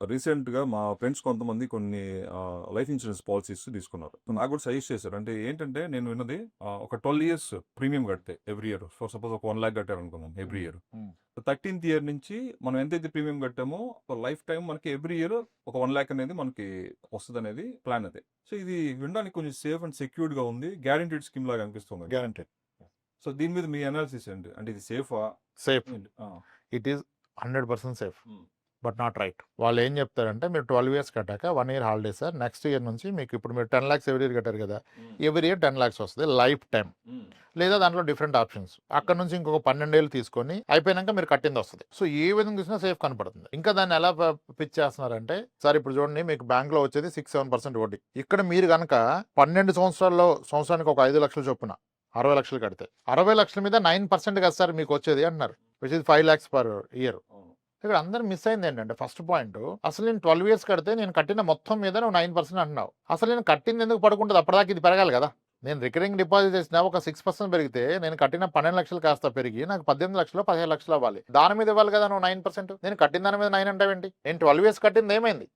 రీసెంట్‌గా మా ఫ్రెండ్స్ కొంతమంది కొన్ని లైఫ్ ఇన్సూరెన్స్ పాలిసీస్ తీసుకున్నారు. సో, నాకు కూడా సజెస్ట్ చేశారు. అంటే ఏంటంటే నేను విన్నది ఒక 12 ఇయర్స్ ప్రీమియం కడితే ఎవ్రీ ఇయర్. ఫర్ సపోజ్ ఒక 1,00,000 కట్టారనుకుందాం ఎవ్రీ ఇయర్. హ్మ్. 13థ్ ఇయర్ నుంచి మనం ఎంతైతే ప్రీమియం కట్టామో లైఫ్ టైమ్ మనకి ఎవ్రీ ఇయర్ ఒక 1,00,000 అనేది మనకి వస్తదనేది ప్లాన్ అదే. సో, ఇది వినడానికి కొంచెం సేఫ్ అండ్ సెక్యూర్డ్‌గా ఉంది. గ్యారంటీడ్ స్కీమ్ లాగా అనిపిస్తుంది. గ్యారంటీడ్. సో, దీని మీద మీ అనాలిసిస్ ఏంటి? అంటే ఇది సేఫా? సేఫ్. ఏంటి? It is 100% safe. Hmm. But not right. వాళ్ళు ఏం చెప్తారంటే మీరు 12 ఇయర్స్ కట్టాక 1 year holiday sir. Next year నుంచి మీకు ఇప్పుడు మీరు 10 లాక్స్ ఎవ్రీ ఇయర్ కట్టారు కదా! హ్మ్. ఎవ్రీ ఇయర్ 10 లాక్స్ వస్తది లైఫ్ టైమ్. హ్మ్. లేదా దాంట్లో డిఫరెంట్ ఆప్షన్స్. అక్కడ నుంచి ఇంకొక 12 ఏళ్ళు తీసుకొని అయిపోయినాక మీరు కట్టింది వస్తది. సో ఏ విధంగా చూసినా సేఫ్ కనపడుతుంది. ఇంకా దాన్ని ఎలా పిచ్ చేస్తున్నారంటే సార్ ఇప్పుడు చూడండి మీకు బ్యాంక్‌లో వచ్చేది 6-7% వడ్డీ. ఇక్కడ మీరు గనక 12 సంవత్సరాల్లో సంవత్సరానికి ఒక 5 లక్షల చొప్పున 60 లక్షలు కడితే 60 లక్షల మీద 9% కదా సార్ మీకు వచ్చేది అంటున్నారు. Which is 5 lakhs per year. అవును. ఇక్కడ అందరూ మిస్ అయింది ఏంటంటే ఫస్ట్ పాయింట్ అసలు నేను 12 ఇయర్స్ కడితే నేను కట్టిన మొత్తం మీద నువ్వు 9% అంటున్నావు. అసలు నేను కట్టింది ఎందుకు పడుకుంటుంది? అప్పటిదాకా ఇది పెరగాలి కదా! నేను రికరింగ్ డిపాజిట్ చేసినా ఒక 6% పెరిగితే నేను కట్టిన 12 లక్షలు కాస్త పెరిగి నాకు 18 లక్షలు 15 లక్షలు అవ్వాలి. దాని మీద ఇవ్వాలి కదా నువ్వు 9%. నేను కట్టిన దాని మీద 9 అంటావేంటి? నేను 12 ఇయర్స్ కట్టింది ఏమైంది?